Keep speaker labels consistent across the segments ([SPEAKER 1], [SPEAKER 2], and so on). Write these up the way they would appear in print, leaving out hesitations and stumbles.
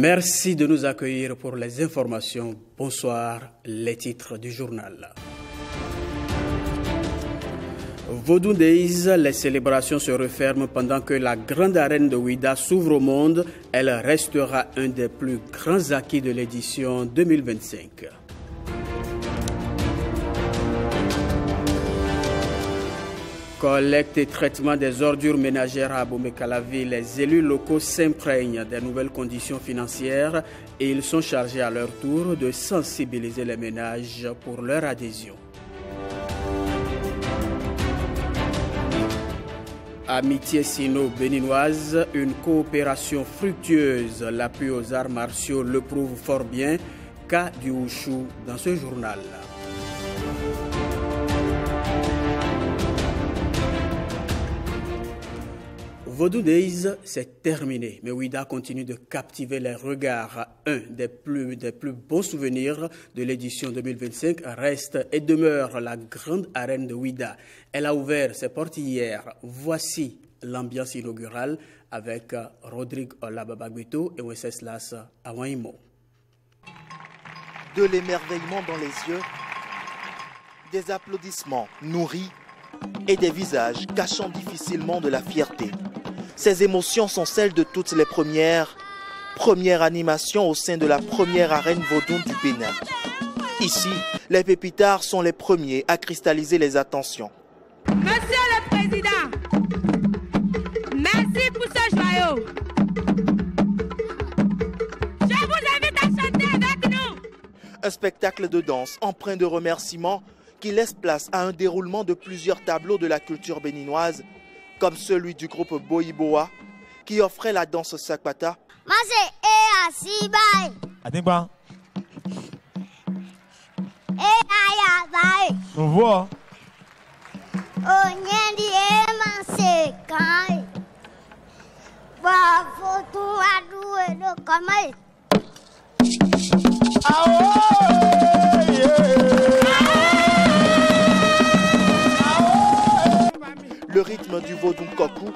[SPEAKER 1] Merci de nous accueillir pour les informations. Bonsoir, les titres du journal. Vodou Days, les célébrations se referment pendant que la grande arène de Ouida s'ouvre au monde. Elle restera un des plus grands acquis de l'édition 2025. Collecte et traitement des ordures ménagères à Abomey-Calavi, les élus locaux s'imprègnent des nouvelles conditions financières et ils sont chargés à leur tour de sensibiliser les ménages pour leur adhésion. Amitié sino-béninoise, une coopération fructueuse, l'appui aux arts martiaux le prouve fort bien. Cas du Wushu dans ce journal. Vodou Days, c'est terminé, mais Ouida continue de captiver les regards. Un des plus bons souvenirs de l'édition 2025 reste et demeure la grande arène de Ouida. Elle a ouvert ses portes hier. Voici l'ambiance inaugurale avec Rodrigue Olababagbeto et Wenceslas Awaimo.
[SPEAKER 2] De l'émerveillement dans les yeux, des applaudissements nourris et des visages cachant difficilement de la fierté. Ces émotions sont celles de toutes les premières animations au sein de la première arène Vodou du Bénin. Ici, les pépitards sont les premiers à cristalliser les attentions.
[SPEAKER 3] Monsieur le Président, merci pour ce joyau. Je vous invite à chanter avec nous.
[SPEAKER 2] Un spectacle de danse empreint de remerciements qui laisse place à un déroulement de plusieurs tableaux de la culture béninoise, comme celui du groupe Boiboa, qui offrait la danse Sakpata. Le rythme du Vodou Koku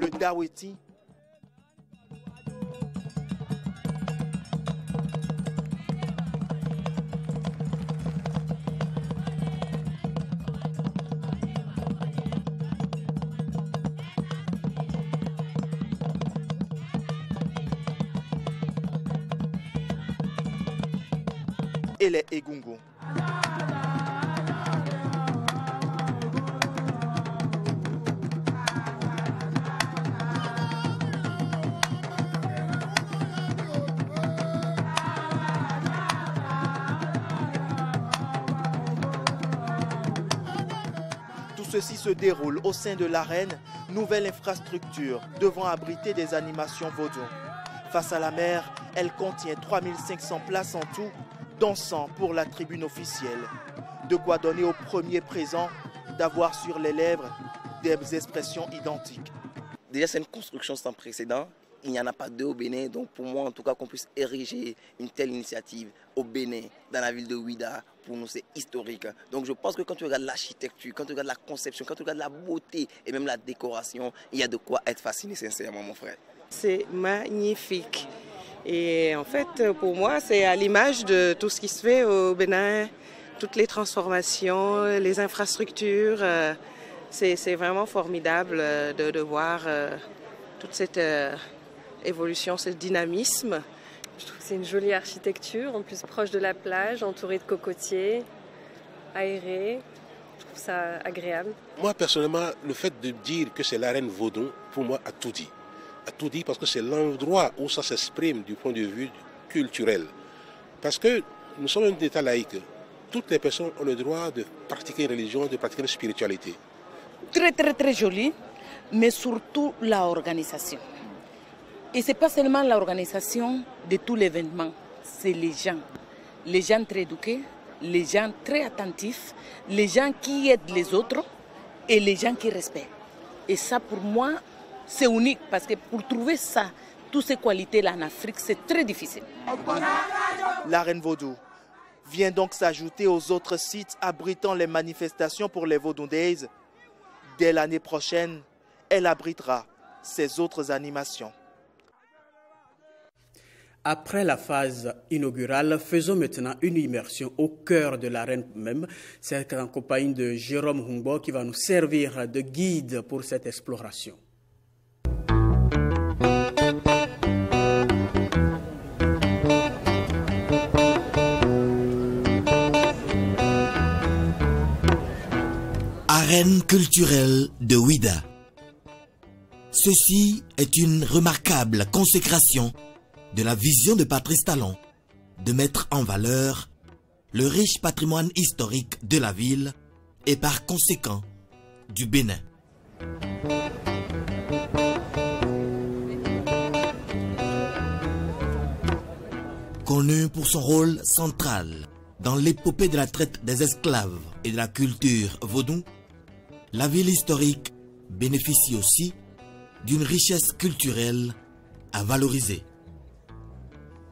[SPEAKER 2] le Daweti et les Egungun. Tout ceci se déroule au sein de l'arène, nouvelle infrastructure devant abriter des animations vaudou. Face à la mer, elle contient 3500 places en tout, dont 100 pour la tribune officielle. De quoi donner aux premiers présents d'avoir sur les lèvres des expressions identiques.
[SPEAKER 4] Déjà, c'est une construction sans précédent. Il n'y en a pas deux au Bénin. Donc pour moi, en tout cas, qu'on puisse ériger une telle initiative au Bénin, dans la ville de Ouida, pour nous, c'est historique. Donc je pense que quand tu regardes l'architecture, quand tu regardes la conception, quand tu regardes la beauté et même la décoration, il y a de quoi être fasciné, sincèrement, mon frère.
[SPEAKER 5] C'est magnifique. Et en fait, pour moi, c'est à l'image de tout ce qui se fait au Bénin, toutes les transformations, les infrastructures. C'est vraiment formidable de voir toute cette évolution, ce dynamisme.
[SPEAKER 6] Je trouve que c'est une jolie architecture, en plus proche de la plage, entourée de cocotiers, aérée. Je trouve ça agréable.
[SPEAKER 7] Moi, personnellement, le fait de dire que c'est l'arène Vodou, pour moi, a tout dit. A tout dit parce que c'est l'endroit où ça s'exprime du point de vue culturel. Parce que nous sommes un État laïque. Toutes les personnes ont le droit de pratiquer une religion, de pratiquer une spiritualité.
[SPEAKER 8] Très, très, très joli, mais surtout l'organisation. Et ce n'est pas seulement l'organisation de tout l'événement, c'est les gens très éduqués, les gens très attentifs, les gens qui aident les autres et les gens qui respectent. Et ça, pour moi, c'est unique parce que pour trouver ça, toutes ces qualités-là en Afrique, c'est très difficile.
[SPEAKER 2] L'arène Vodou, vient donc s'ajouter aux autres sites abritant les manifestations pour les Vodou Days. Dès l'année prochaine, elle abritera ses autres animations.
[SPEAKER 1] Après la phase inaugurale, faisons maintenant une immersion au cœur de l'arène même. C'est en compagnie de Jérôme Humbo qui va nous servir de guide pour cette exploration.
[SPEAKER 9] Arène culturelle de Ouida. Ceci est une remarquable consécration de la vision de Patrice Talon de mettre en valeur le riche patrimoine historique de la ville et par conséquent du Bénin. Connu pour son rôle central dans l'épopée de la traite des esclaves et de la culture vaudou, la ville historique bénéficie aussi d'une richesse culturelle à valoriser.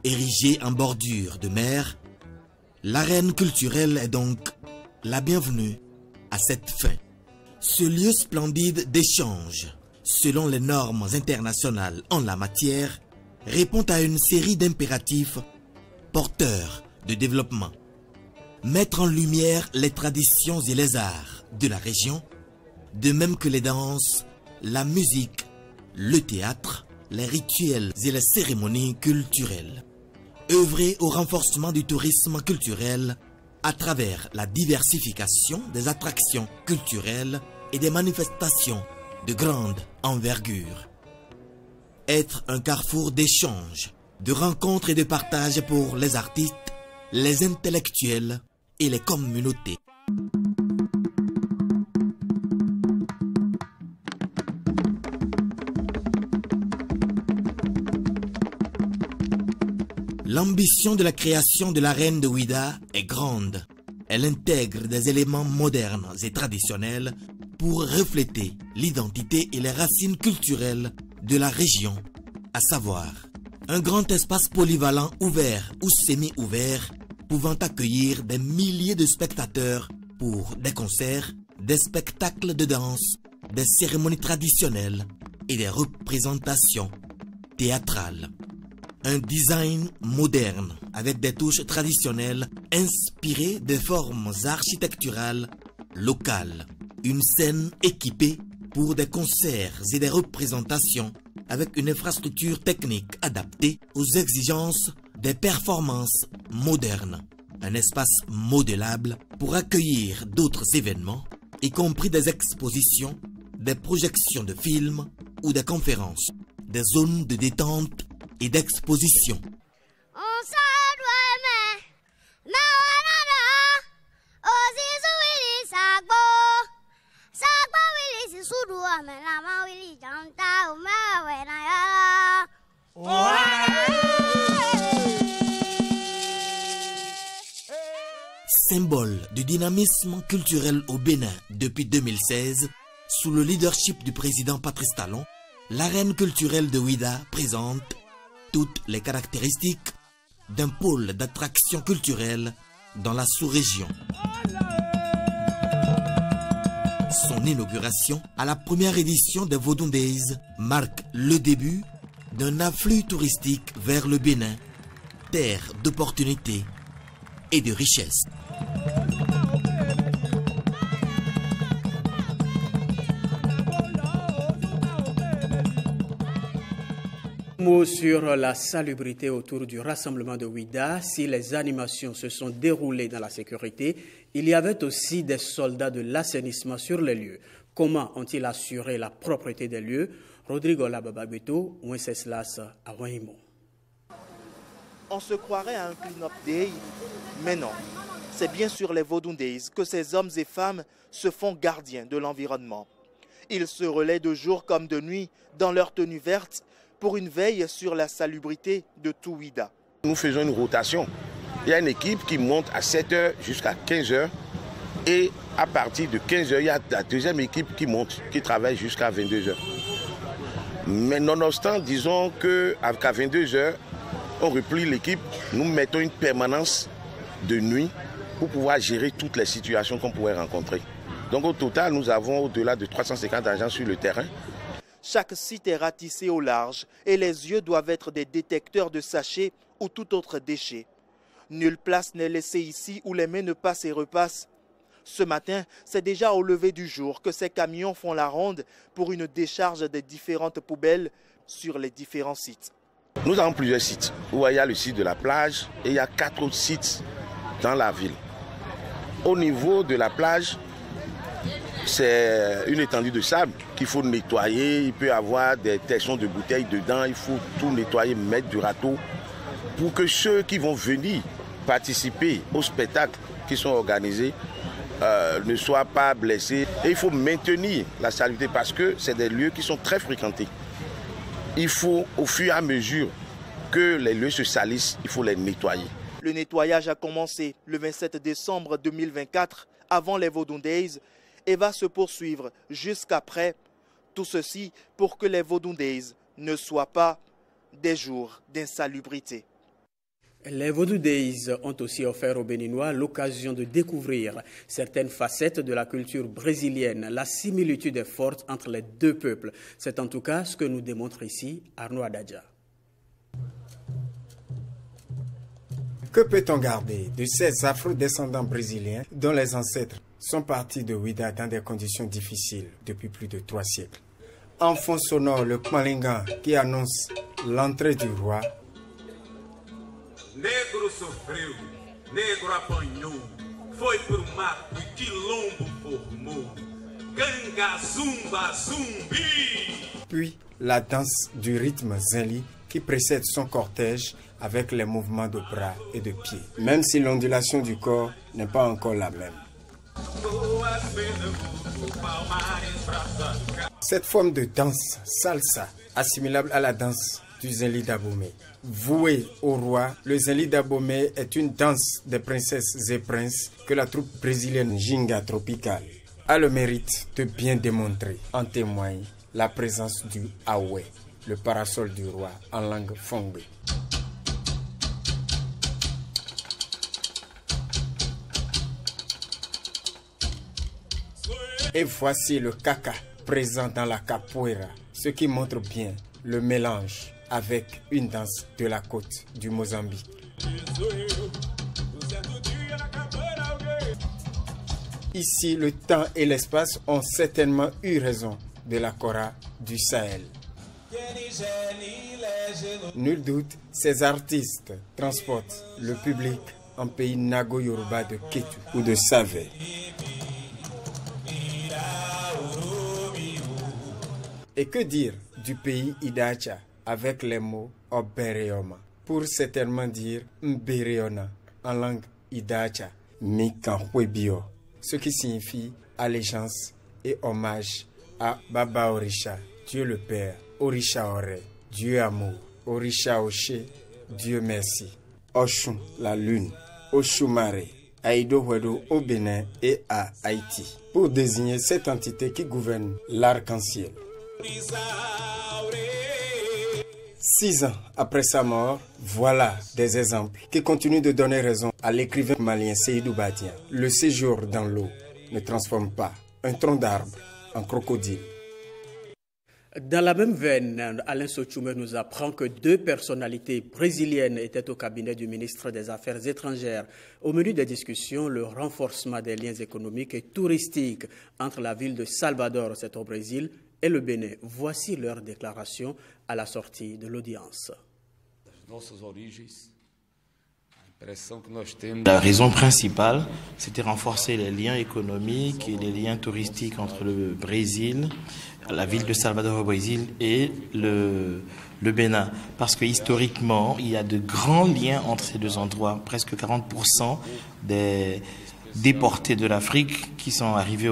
[SPEAKER 9] Érigée en bordure de mer, l'arène culturelle est donc la bienvenue à cette fin. Ce lieu splendide d'échange, selon les normes internationales en la matière, répond à une série d'impératifs porteurs de développement. Mettre en lumière les traditions et les arts de la région, de même que les danses, la musique, le théâtre, les rituels et les cérémonies culturelles. Œuvrer au renforcement du tourisme culturel à travers la diversification des attractions culturelles et des manifestations de grande envergure. Être un carrefour d'échanges, de rencontres et de partage pour les artistes, les intellectuels et les communautés. L'ambition de la création de l'arène de Ouida est grande. Elle intègre des éléments modernes et traditionnels pour refléter l'identité et les racines culturelles de la région, à savoir un grand espace polyvalent ouvert ou semi-ouvert pouvant accueillir des milliers de spectateurs pour des concerts, des spectacles de danse, des cérémonies traditionnelles et des représentations théâtrales. Un design moderne avec des touches traditionnelles inspirées des formes architecturales locales. Une scène équipée pour des concerts et des représentations avec une infrastructure technique adaptée aux exigences des performances modernes. Un espace modélable pour accueillir d'autres événements, y compris des expositions, des projections de films ou des conférences, des zones de détente et d'exposition. Symbole du dynamisme culturel au Bénin depuis 2016, sous le leadership du président Patrice Talon, l'arène culturelle de Ouida présente toutes les caractéristiques d'un pôle d'attraction culturelle dans la sous-région. Son inauguration à la première édition des Vodou Days marque le début d'un afflux touristique vers le Bénin, terre d'opportunités et de richesses.
[SPEAKER 1] Mot sur la salubrité autour du rassemblement de Ouida. Si les animations se sont déroulées dans la sécurité, il y avait aussi des soldats de l'assainissement sur les lieux. Comment ont-ils assuré la propreté des lieux? Rodrigo Labababeto, Wenceslas Awahimo.
[SPEAKER 2] On se croirait à un clean-up day, mais non. C'est bien sur les Vodou Days que ces hommes et femmes se font gardiens de l'environnement. Ils se relaient de jour comme de nuit dans leur tenue verte pour une veille sur la salubrité de tout Ouida.
[SPEAKER 10] Nous faisons une rotation. Il y a une équipe qui monte à 7h jusqu'à 15h et à partir de 15h, il y a la deuxième équipe qui monte, qui travaille jusqu'à 22h. Mais nonobstant, disons qu'à 22h, on replie l'équipe, nous mettons une permanence de nuit pour pouvoir gérer toutes les situations qu'on pourrait rencontrer. Donc au total, nous avons au-delà de 350 agents sur le terrain.
[SPEAKER 2] Chaque site est ratissé au large et les yeux doivent être des détecteurs de sachets ou tout autre déchet. Nulle place n'est laissée ici où les mains ne passent et repassent. Ce matin, c'est déjà au lever du jour que ces camions font la ronde pour une décharge des différentes poubelles sur les différents sites.
[SPEAKER 10] Nous avons plusieurs sites. Où il y a le site de la plage et il y a 4 autres sites dans la ville. Au niveau de la plage, c'est une étendue de sable qu'il faut nettoyer. Il peut y avoir des tessons de bouteilles dedans. Il faut tout nettoyer, mettre du râteau pour que ceux qui vont venir participer aux spectacles qui sont organisés ne soient pas blessés. Et il faut maintenir la salubrité parce que c'est des lieux qui sont très fréquentés. Il faut, au fur et à mesure que les lieux se salissent, il faut les nettoyer.
[SPEAKER 2] Le nettoyage a commencé le 27 décembre 2024, avant les Vodou Days, et va se poursuivre jusqu'après. Tout ceci pour que les Vodou Days ne soient pas des jours d'insalubrité.
[SPEAKER 1] Les Vodou Days ont aussi offert aux Béninois l'occasion de découvrir certaines facettes de la culture brésilienne. La similitude est forte entre les deux peuples. C'est en tout cas ce que nous démontre ici Arnaud Adadja.
[SPEAKER 11] Que peut-on garder de ces afro-descendants brésiliens dont les ancêtres sont partis de Ouida dans des conditions difficiles depuis plus de 3 siècles? En fond sonore, le Kmalinga qui annonce l'entrée du roi.
[SPEAKER 12] Negro sofreu, negro apanhou, foi pro mato e quilombo formou, ganga, zumba, zumbi.
[SPEAKER 11] Puis la danse du rythme Zinli qui précède son cortège avec les mouvements de bras et de pieds, même si l'ondulation du corps n'est pas encore la même. Cette forme de danse salsa, assimilable à la danse du Zinli d'Abomey. Voué au roi, le Zinli d'Abomey est une danse des princesses et princes que la troupe brésilienne Ginga Tropical a le mérite de bien démontrer. En témoigne la présence du Awe, le parasol du roi en langue fongbe. Et voici le kaka présent dans la capoeira, ce qui montre bien le mélange avec une danse de la côte du Mozambique. Ici, le temps et l'espace ont certainement eu raison de la Kora du Sahel. Nul doute, ces artistes transportent le public en pays Nago-Yoruba de Ketu ou de Save. Et que dire du pays Idacha avec les mots Obereoma pour certainement dire Mbereona en langue Idacha, Mikanhwebio, ce qui signifie allégeance et hommage à Baba Orisha, Dieu le Père, Orisha Ore, Dieu amour, Orisha Oshe, Dieu merci, Oshun, la lune, Oshumare, Aïdo Hwedo au Bénin et à Haïti, pour désigner cette entité qui gouverne l'arc-en-ciel. 6 ans après sa mort, voilà des exemples qui continuent de donner raison à l'écrivain malien Seydou Badien. Le séjour dans l'eau ne transforme pas un tronc d'arbre en crocodile.
[SPEAKER 1] Dans la même veine, Alain Sochoume nous apprend que 2 personnalités brésiliennes étaient au cabinet du ministre des Affaires étrangères. Au menu des discussions, le renforcement des liens économiques et touristiques entre la ville de Salvador, c'est au Brésil, et le Bénin. Voici leur déclaration à la sortie de l'audience.
[SPEAKER 13] La raison principale, c'était renforcer les liens économiques et les liens touristiques entre le Brésil, la ville de Salvador au Brésil et le Bénin. Parce que historiquement, il y a de grands liens entre ces 2 endroits. Presque 40% des déportés de l'Afrique qui sont arrivés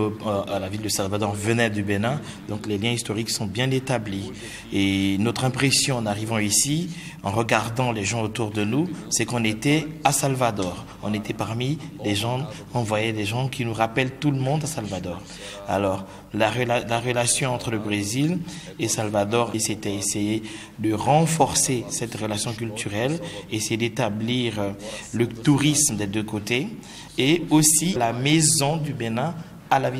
[SPEAKER 13] à la ville de Salvador venaient du Bénin. Donc les liens historiques sont bien établis. Et notre impression en arrivant ici, en regardant les gens autour de nous, c'est qu'on était à Salvador. On était parmi les gens, on voyait des gens qui nous rappellent tout le monde à Salvador. Alors, la relation entre le Brésil et Salvador, c'était essayer de renforcer cette relation culturelle, essayer d'établir le tourisme des deux côtés et aussi la maison du Bénin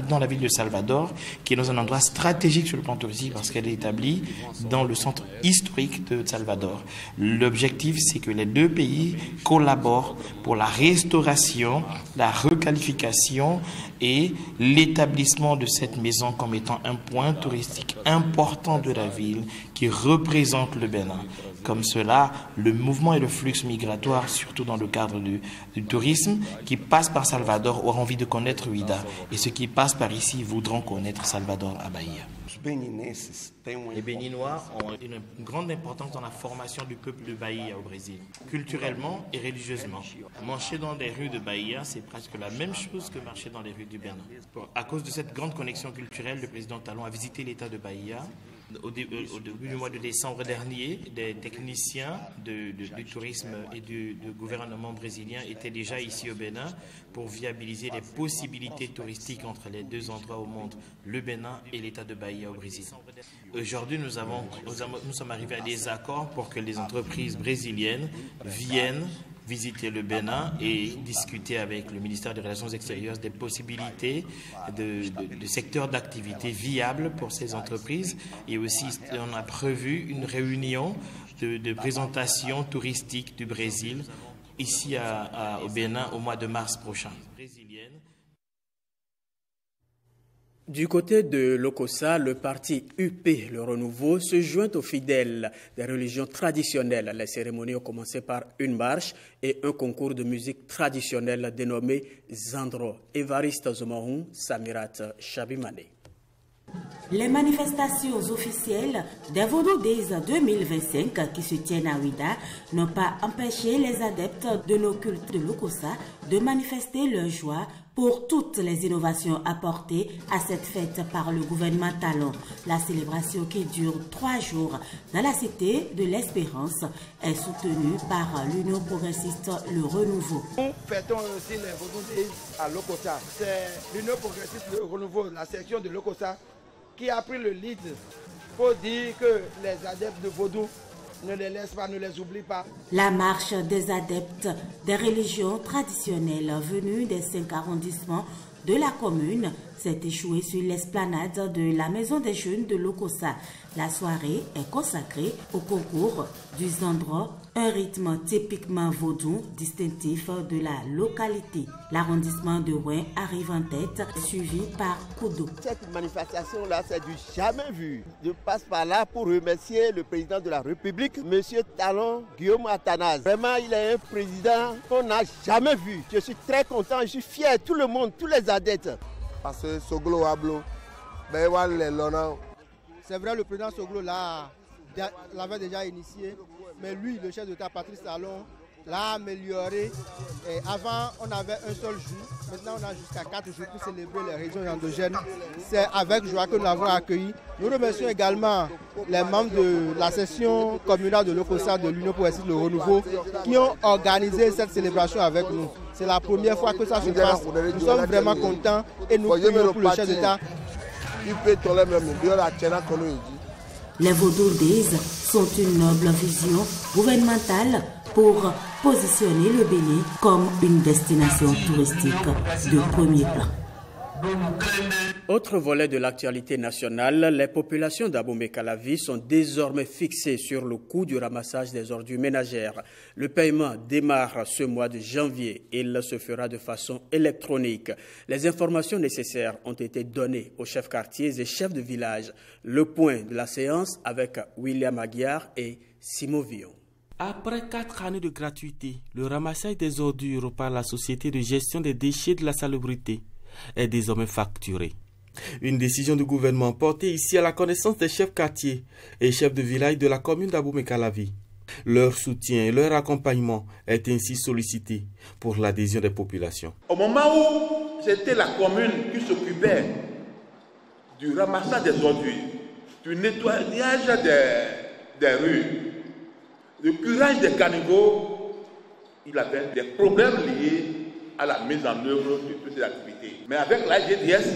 [SPEAKER 13] dans la ville de Salvador, qui est dans un endroit stratégique sur le plan touristique parce qu'elle est établie dans le centre historique de Salvador. L'objectif, c'est que les deux pays collaborent pour la restauration, la requalification et l'établissement de cette maison comme étant un point touristique important de la ville qui représente le Bénin. Comme cela, le mouvement et le flux migratoire, surtout dans le cadre du tourisme, qui passe par Salvador auront envie de connaître Ouida. Et ceux qui passent par ici voudront connaître Salvador à Bahia. Les Béninois ont une grande importance dans la formation du peuple de Bahia au Brésil, culturellement et religieusement. Marcher dans les rues de Bahia, c'est presque la même chose que marcher dans les rues du Bénin. À cause de cette grande connexion culturelle, le président Talon a visité l'état de Bahia. Au début du mois de décembre dernier, des techniciens du tourisme et du gouvernement brésilien étaient déjà ici au Bénin pour viabiliser les possibilités touristiques entre les deux endroits au monde, le Bénin et l'état de Bahia au Brésil. Aujourd'hui, nous sommes arrivés à des accords pour que les entreprises brésiliennes viennent visiter le Bénin et discuter avec le ministère des Relations extérieures des possibilités de secteurs d'activité viables pour ces entreprises. Et aussi, on a prévu une réunion de présentation touristique du Brésil ici au Bénin au mois de mars prochain.
[SPEAKER 1] Du côté de l'Okossa, le parti UP, le Renouveau, se joint aux fidèles des religions traditionnelles. Les cérémonies ont commencé par une marche et un concours de musique traditionnelle dénommé Zandro. Évariste Zomarou, Samirat Chabimane.
[SPEAKER 14] Les manifestations officielles des Vodou Days 2025 qui se tiennent à Ouida n'ont pas empêché les adeptes de nos cultes de l'Okossa de manifester leur joie pour toutes les innovations apportées à cette fête par le gouvernement Talon. La célébration qui dure 3 jours dans la cité de l'Espérance est soutenue par l'Union progressiste Le Renouveau.
[SPEAKER 15] Nous fêtons aussi les Vodou Days à l'Okossa. C'est l'Union progressiste Le Renouveau, la section de l'Okossa, qui a pris le lead pour dire que les adeptes de Vodou ne les laisse pas, ne les oublie pas.
[SPEAKER 14] La marche des adeptes des religions traditionnelles venus des 5 arrondissements de la commune s'est échouée sur l'esplanade de la Maison des Jeunes de l'Okossa. La soirée est consacrée au concours du Zandro, un rythme typiquement vaudou distinctif de la localité. L'arrondissement de Ouin arrive en tête, suivi par Koudou.
[SPEAKER 16] Cette manifestation-là, c'est du jamais vu. Je passe par là pour remercier le président de la République, M. Talon Guillaume Athanase. Vraiment, il est un président qu'on n'a jamais vu. Je suis très content, je suis fier, tout le monde, tous les adeptes.
[SPEAKER 17] Parce que Soglo Ablo,
[SPEAKER 15] c'est vrai, le président Soglo l'avait déjà initié, mais lui, le chef d'État Patrice Talon, l'a amélioré. Et avant, on avait un seul jour. Maintenant, on a jusqu'à 4 jours pour célébrer les régions endogènes. C'est avec joie que nous l'avons accueilli. Nous remercions également les membres de la session communale de l'Okossa de l'Union progressiste Le Renouveau qui ont organisé cette célébration avec nous. C'est la première fois que ça se passe. Nous sommes vraiment contents et nous prions pour le chef d'État.
[SPEAKER 14] Les Vodou Days sont une noble vision gouvernementale pour positionner le Bénin comme une destination touristique de premier plan.
[SPEAKER 1] Autre volet de l'actualité nationale, les populations d'Abomey-Calavi sont désormais fixées sur le coût du ramassage des ordures ménagères. Le paiement démarre ce mois de janvier. Il se fera de façon électronique. Les informations nécessaires ont été données aux chefs quartiers et chefs de village. Le point de la séance avec William Aguiar et Simon Villon.
[SPEAKER 18] Après 4 années de gratuité, le ramassage des ordures par la Société de gestion des déchets de la salubrité est désormais facturé. Une décision du gouvernement portée ici à la connaissance des chefs quartiers et chefs de village de la commune d'Abomey-Calavi. Leur soutien et leur accompagnement est ainsi sollicité pour l'adhésion des populations.
[SPEAKER 19] Au moment où c'était la commune qui s'occupait du ramassage des ordures, du nettoyage des rues, Le curage des caniveaux, il avait des problèmes liés à la mise en œuvre de toutes ces activités. Mais avec la GDS,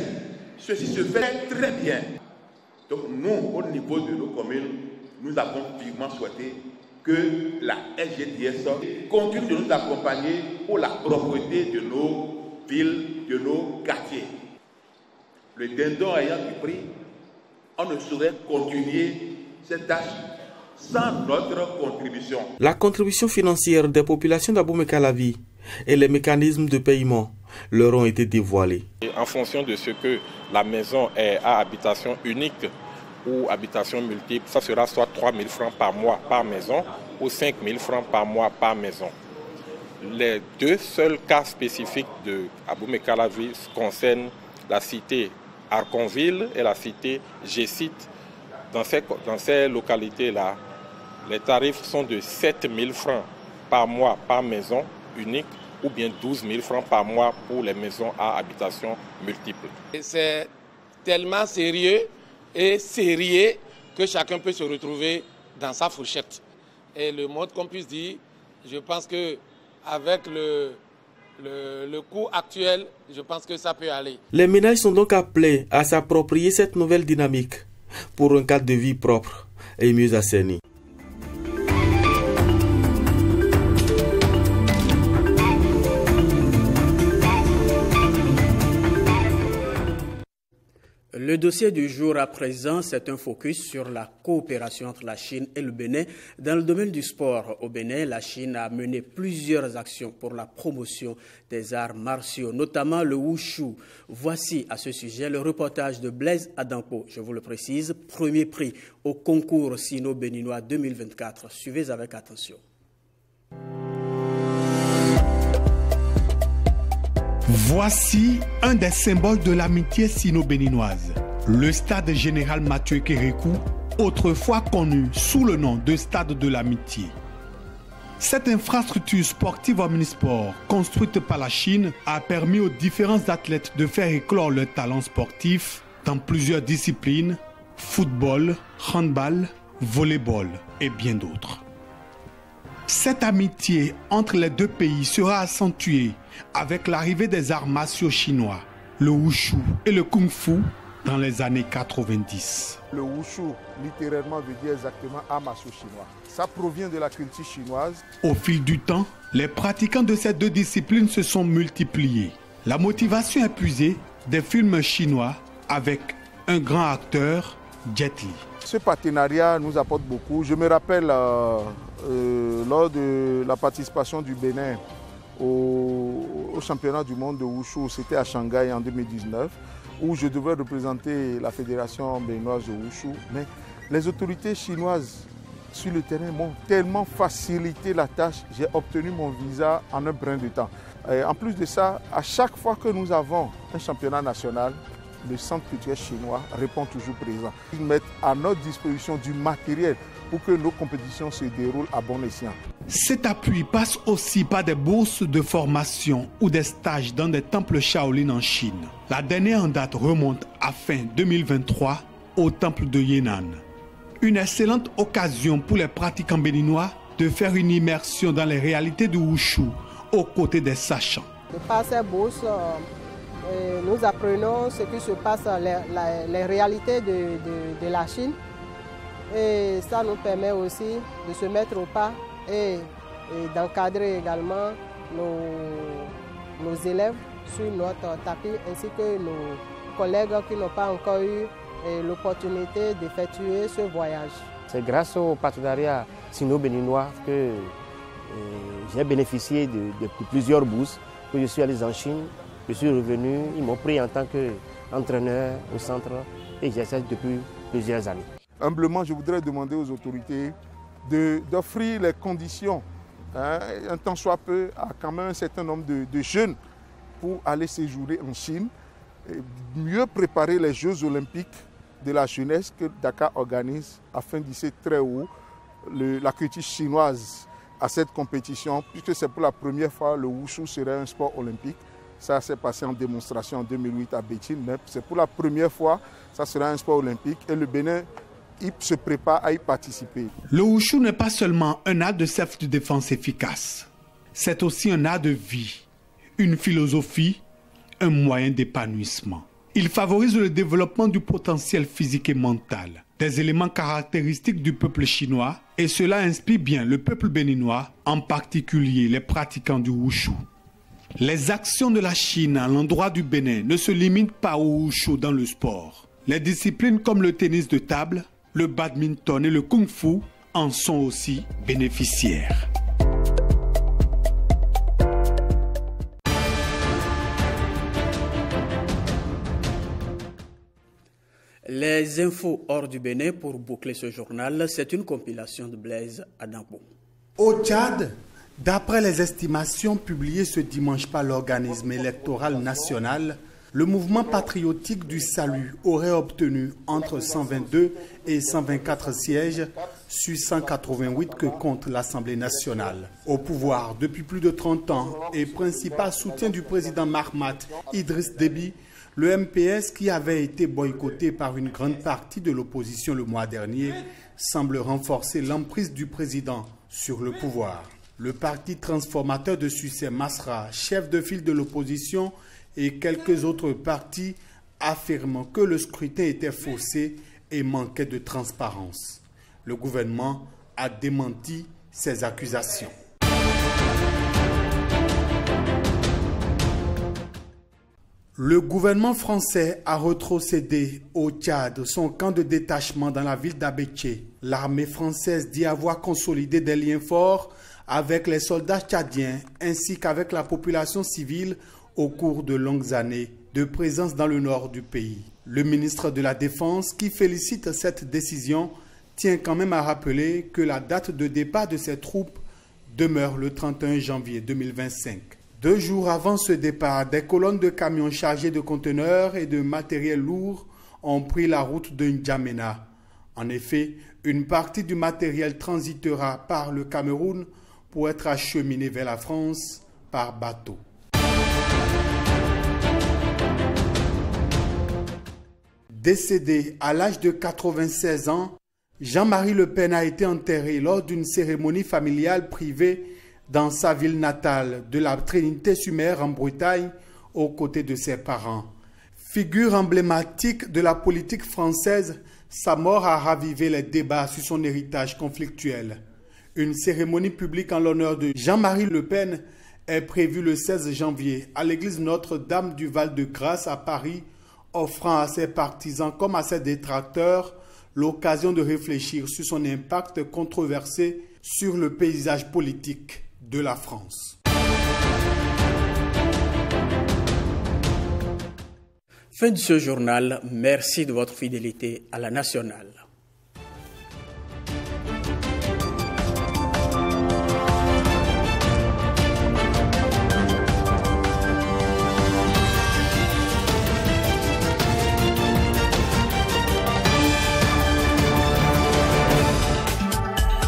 [SPEAKER 19] ceci se fait très bien. Donc nous, au niveau de nos communes, nous avons vivement souhaité que la SGDS continue de nous accompagner pour la propreté de nos villes, de nos quartiers. Le dindon ayant du prix, on ne saurait continuer cette tâche sans notre contribution.
[SPEAKER 18] La contribution financière des populations d'Abomey-Calavi et les mécanismes de paiement leur ont été dévoilés.
[SPEAKER 20] En fonction de ce que la maison est à habitation unique ou habitation multiple, ça sera soit 3 000 francs par mois par maison ou 5 000 francs par mois par maison. Les deux seuls cas spécifiques de Abomey-Calavi concernent la cité Arconville et la cité G-Site. Dans ces localités-là, les tarifs sont de 7 000 francs par mois par maison unique ou bien 12 000 francs par mois pour les maisons à habitation multiple.
[SPEAKER 21] C'est tellement sérieux et sérieux que chacun peut se retrouver dans sa fourchette. Et le mot qu'on puisse dire, je pense qu'avec le coût actuel, je pense que ça peut aller.
[SPEAKER 18] Les ménages sont donc appelés à s'approprier cette nouvelle dynamique pour un cadre de vie propre et mieux assaini.
[SPEAKER 1] Le dossier du jour à présent, c'est un focus sur la coopération entre la Chine et le Bénin. Dans le domaine du sport au Bénin, la Chine a mené plusieurs actions pour la promotion des arts martiaux, notamment le wushu. Voici à ce sujet le reportage de Blaise Adampo. Je vous le précise, premier prix au concours sino-béninois 2024. Suivez avec attention.
[SPEAKER 22] Voici un des symboles de l'amitié sino-béninoise, le stade général Mathieu Kérékou, autrefois connu sous le nom de stade de l'amitié. Cette infrastructure sportive omnisport, construite par la Chine, a permis aux différents athlètes de faire éclore leurs talents sportifs dans plusieurs disciplines, football, handball, volleyball et bien d'autres. Cette amitié entre les deux pays sera accentuée avec l'arrivée des arts martiaux chinois, le wushu et le kung-fu dans les années 90.
[SPEAKER 17] Le wushu, littéralement, veut dire exactement art martiaux chinois. Ça provient de la culture chinoise.
[SPEAKER 22] Au fil du temps, les pratiquants de ces deux disciplines se sont multipliés. La motivation est puisée des films chinois avec un grand acteur, Jet Li.
[SPEAKER 17] Ce partenariat nous apporte beaucoup. Je me rappelle lors de la participation du Bénin au championnat du monde de wushu, c'était à Shanghai en 2019, où je devais représenter la fédération béninoise de wushu. Mais les autorités chinoises sur le terrain m'ont tellement facilité la tâche, j'ai obtenu mon visa en un brin de temps. Et en plus de ça, à chaque fois que nous avons un championnat national, le centre culturel chinois répond toujours présent. Ils mettent à notre disposition du matériel pour que nos compétitions se déroulent à bon escient.
[SPEAKER 22] Cet appui passe aussi par des bourses de formation ou des stages dans des temples Shaolin en Chine. La dernière en date remonte à fin 2023 au temple de Yan'an. Une excellente occasion pour les pratiquants béninois de faire une immersion dans les réalités du wushu aux côtés des sachants.
[SPEAKER 23] Par ces bourses, nous apprenons ce qui se passe, les réalités de la Chine. Et ça nous permet aussi de se mettre au pas et d'encadrer également nos élèves sur notre tapis, ainsi que nos collègues qui n'ont pas encore eu l'opportunité d'effectuer ce voyage.
[SPEAKER 24] C'est grâce au partenariat sino-béninois que j'ai bénéficié de plusieurs bourses, que je suis allé en Chine. Je suis revenu, ils m'ont pris en tant qu'entraîneur au centre et j'exerce depuis plusieurs années.
[SPEAKER 17] Humblement, je voudrais demander aux autorités d'offrir les conditions, un temps soit peu, à quand même un certain nombre de jeunes pour aller séjourner en Chine, et mieux préparer les Jeux olympiques de la jeunesse que Dakar organise afin d'y très haut la culture chinoise à cette compétition, puisque c'est pour la première fois le wushu serait un sport olympique. Ça s'est passé en démonstration en 2008 à Beijing, mais c'est pour la première fois, ça sera un sport olympique. Et le Bénin il se prépare à y participer.
[SPEAKER 22] Le wushu n'est pas seulement un art de self-défense efficace, c'est aussi un art de vie, une philosophie, un moyen d'épanouissement. Il favorise le développement du potentiel physique et mental, des éléments caractéristiques du peuple chinois, et cela inspire bien le peuple béninois, en particulier les pratiquants du wushu. Les actions de la Chine à l'endroit du Bénin ne se limitent pas au wushu dans le sport. Les disciplines comme le tennis de table, le badminton et le kung-fu en sont aussi bénéficiaires.
[SPEAKER 1] Les infos hors du Bénin pour boucler ce journal, c'est une compilation de Blaise Adambo.
[SPEAKER 22] Au Tchad, d'après les estimations publiées ce dimanche par l'organisme électoral national, le mouvement patriotique du salut aurait obtenu entre 122 et 124 sièges sur 188 que compte l'Assemblée nationale. Au pouvoir depuis plus de 30 ans et principal soutien du président Mahamat Idriss Déby, le MPS, qui avait été boycotté par une grande partie de l'opposition le mois dernier, semble renforcer l'emprise du président sur le pouvoir. Le parti transformateur de Succès Masra, chef de file de l'opposition, et quelques autres partis affirment que le scrutin était faussé et manquait de transparence. Le gouvernement a démenti ces accusations. Le gouvernement français a rétrocédé au Tchad son camp de détachement dans la ville d'Abéché. L'armée française dit avoir consolidé des liens forts avec les soldats tchadiens ainsi qu'avec la population civile au cours de longues années de présence dans le nord du pays. Le ministre de la Défense, qui félicite cette décision, tient quand même à rappeler que la date de départ de ces troupes demeure le 31 janvier 2025. 2 jours avant ce départ, des colonnes de camions chargés de conteneurs et de matériel lourd ont pris la route de N'Djamena. En effet, une partie du matériel transitera par le Cameroun pour être acheminé vers la France par bateau. Décédé à l'âge de 96 ans, Jean-Marie Le Pen a été enterré lors d'une cérémonie familiale privée dans sa ville natale de la Trinité-sur-Mer en Bretagne, aux côtés de ses parents. Figure emblématique de la politique française, sa mort a ravivé les débats sur son héritage conflictuel. Une cérémonie publique en l'honneur de Jean-Marie Le Pen est prévue le 16 janvier à l'église Notre-Dame du Val-de-Grâce à Paris, offrant à ses partisans comme à ses détracteurs l'occasion de réfléchir sur son impact controversé sur le paysage politique de la France.
[SPEAKER 1] Fin de ce journal. Merci de votre fidélité à la nationale.